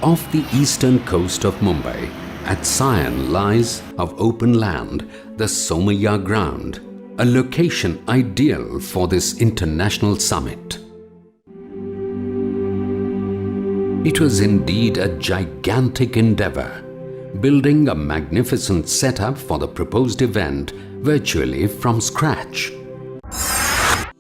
Off the eastern coast of Mumbai, at Sion lies of open land, the Somaiya ground, a location ideal for this international summit. It was indeed a gigantic endeavor, building a magnificent setup for the proposed event virtually from scratch.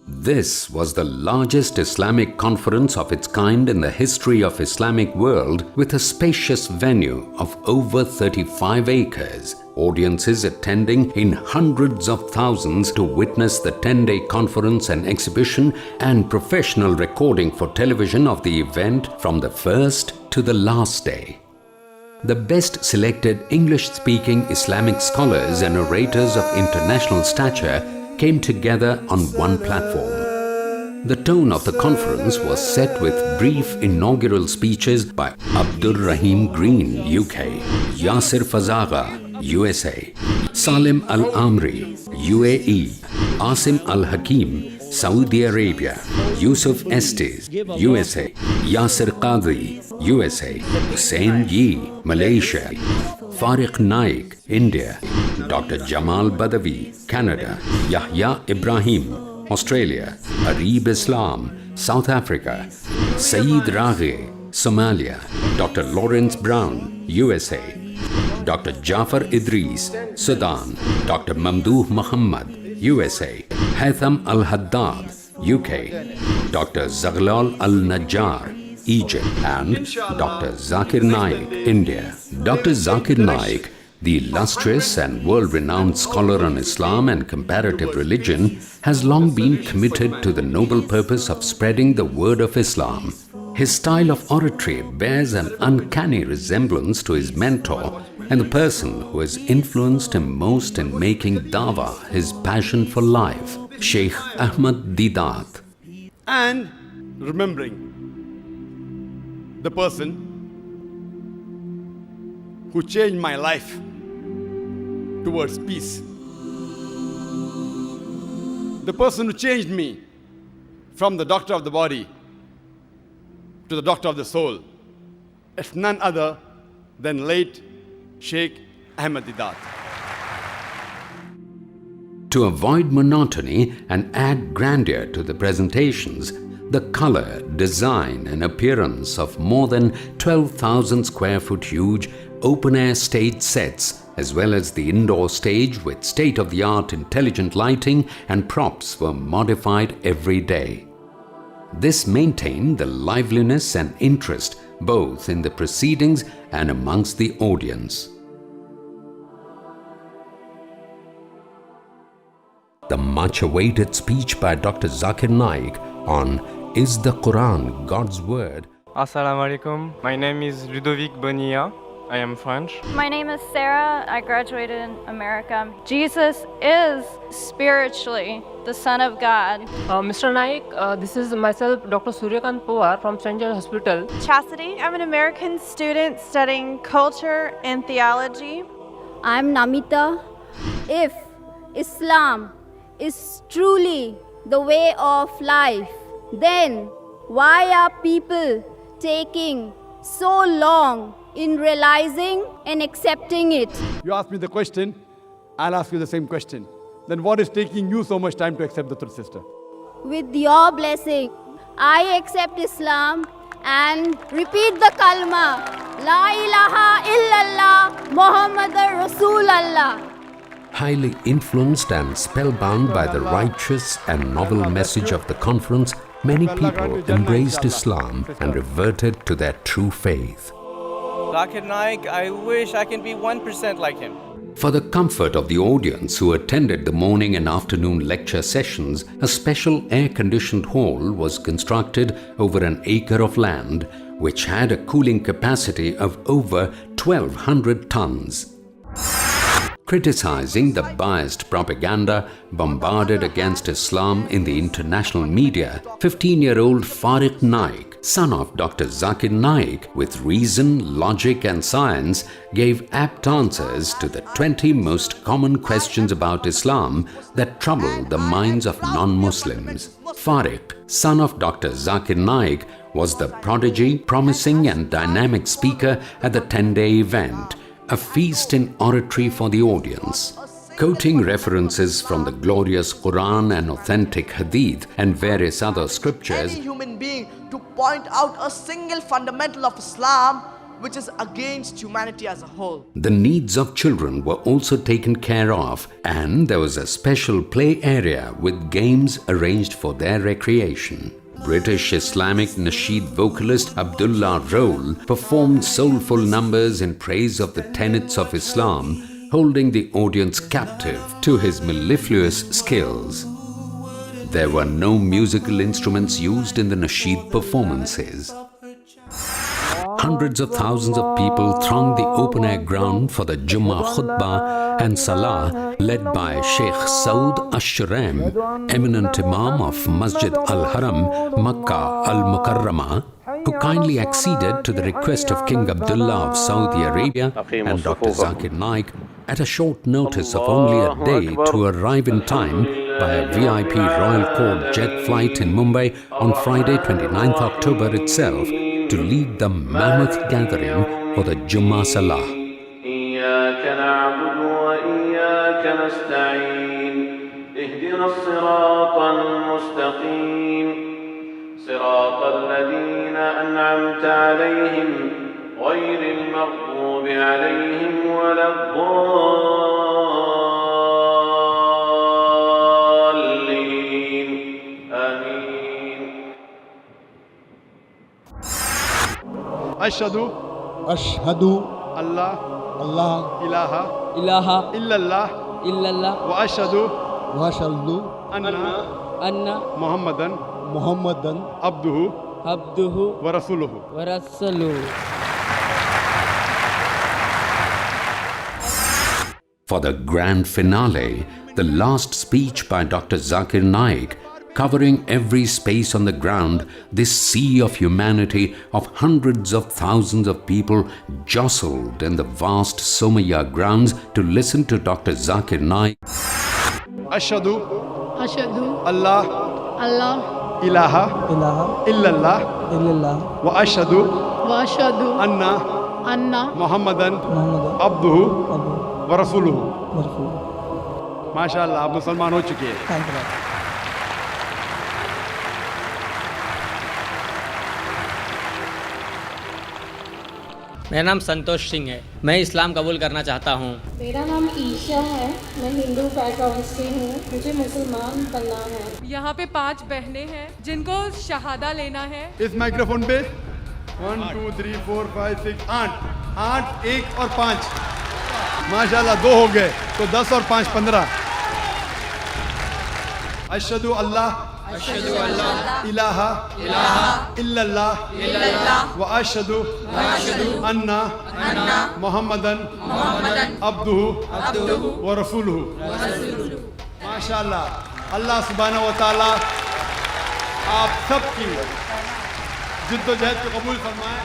This was the largest Islamic conference of its kind in the history of Islamic world, with a spacious venue of over 35 acres, audiences attending in hundreds of thousands to witness the 10-day conference and exhibition, and professional recording for television of the event from the first to the last day. The best selected English-speaking Islamic scholars and orators of international stature came together on one platform. The tone of the conference was set with brief inaugural speeches by Abdur Rahim Green, UK, Yasir Fazaga, USA, Salim Al-Amri, UAE, Asim Al-Hakim, Saudi Arabia, Yusuf Estes, USA, Yasir Qadri, USA, Hussein Yi, Malaysia, Fariq Naik, India, Dr. Jamal Badawi, Canada, Yahya Ibrahim, Australia, Arib Islam, South Africa, Saeed Raghe, Somalia, Dr. Lawrence Brown, USA, Dr. Jafar Idris, Sudan, Dr. Mamdouh Muhammad, USA, Haitham Al-Haddad, UK, Dr. Zaghlal Al-Najjar, Egypt, and Dr. Zakir Naik, India. Dr. Zakir Naik, the illustrious and world-renowned scholar on Islam and comparative religion, has long been committed to the noble purpose of spreading the word of Islam. His style of oratory bears an uncanny resemblance to his mentor and the person who has influenced him most in making dawah his passion for life, Sheikh Ahmad Deedat. And remembering the person who changed my life towards peace. The person who changed me from the doctor of the body to the doctor of the soul. It's none other than late Sheikh Ahmad Deedat. To avoid monotony and add grandeur to the presentations, the color, design and appearance of more than 12,000 square foot huge open-air stage sets, as well as the indoor stage with state-of-the-art intelligent lighting and props, were modified every day. This maintained the liveliness and interest both in the proceedings and amongst the audience. The much-awaited speech by Dr. Zakir Naik on Is the Quran God's Word? Assalamu alaikum. My name is Ludovic Bonilla. I am French. My name is Sarah. I graduated in America. Jesus is spiritually the Son of God. Mr. Naik, this is myself, Dr. Suryakant Pawar from St. John Hospital. Chastity. I'm an American student studying culture and theology. I'm Namita. If Islam is truly the way of life, then why are people taking so long in realizing and accepting it? You ask me the question, I'll ask you the same question. Then what is taking you so much time to accept the truth, sister? With your blessing, I accept Islam and repeat the kalma, La ilaha illallah Muhammadur Rasulallah. Highly influenced and spellbound by the righteous and novel message of the conference, many people embraced Islam and reverted to their true faith. Zakir Naik, I wish I can be 1% like him. For the comfort of the audience who attended the morning and afternoon lecture sessions, a special air-conditioned hall was constructed over an acre of land, which had a cooling capacity of over 1,200 tons. Criticizing the biased propaganda bombarded against Islam in the international media, 15-year-old Fariq Naik, son of Dr. Zakir Naik, with reason, logic and science, gave apt answers to the 20 most common questions about Islam that trouble the minds of non-Muslims. Farik, son of Dr. Zakir Naik, was the prodigy, promising and dynamic speaker at the 10-day event, a feast in oratory for the audience. Quoting references from the glorious Quran and authentic Hadith and various other scriptures, any human being to point out a single fundamental of Islam which is against humanity as a whole. the needs of children were also taken care of, and there was a special play area with games arranged for their recreation. British Islamic Nasheed vocalist Abdullah Roll performed soulful numbers in praise of the tenets of Islam, holding the audience captive to his mellifluous skills. There were no musical instruments used in the Nasheed performances. Hundreds of thousands of people thronged the open-air ground for the Jummah Khutbah and Salah led by Sheikh Saud Ash-Shuraim, eminent Imam of Masjid Al-Haram, Makkah Al-Mukarramah, who kindly acceded to the request of King Abdullah of Saudi Arabia and Dr. Zakir Naik at a short notice of only a day to arrive in time by a VIP Royal Court jet flight in Mumbai on Friday 29th October itself to lead the mammoth gathering for the Jummah Salah. إياك نعبد وإياك نستعين اهدنا الصراط المستقيم صراط الذين أنعمت عليهم غير المغضوب عليهم ولا الضالين آمين. أشهد Allah ilaha illallah wa ashhadu anna Muhammadan abduhu wa rasuluhu. For the grand finale, the last speech by Dr. Zakir Naik, covering every space on the ground, this sea of humanity of hundreds of thousands of people jostled in the vast Somaya grounds to listen to Dr. Zakir Naik. Ashhadu Allah ilaha illallah wa ashhadu anna Muhammadan abduhu wa rasuluhu. माशाअल्लाह, आप मुसलमान हो चुके हैं. मेरा नाम संतोष सिंह है, मैं इस्लाम कबूल करना चाहता हूँ। मेरा नाम ईशा है, मैं हिंदू बैकग्राउंड से हूँ, मुझे मुसलमान बनना है। यहाँ पे 5 बहनें हैं जिनको शहादा लेना है। इस माइक्रोफोन पे 1 2 3 4 5 6 8 1 और 5 माशाल्लाह 2 हो गए, तो 10 और 5 15. अशहदु अल्लाह इलाहा इल्लल्लाह व अशहदु अन्ना मुहम्मदन अब्दुहु व रसूलुहु. माशाल्लाह, अल्लाह सुब्हानहू व तआला आप सबकी जिद्दोजहद को कबूल फरमाए.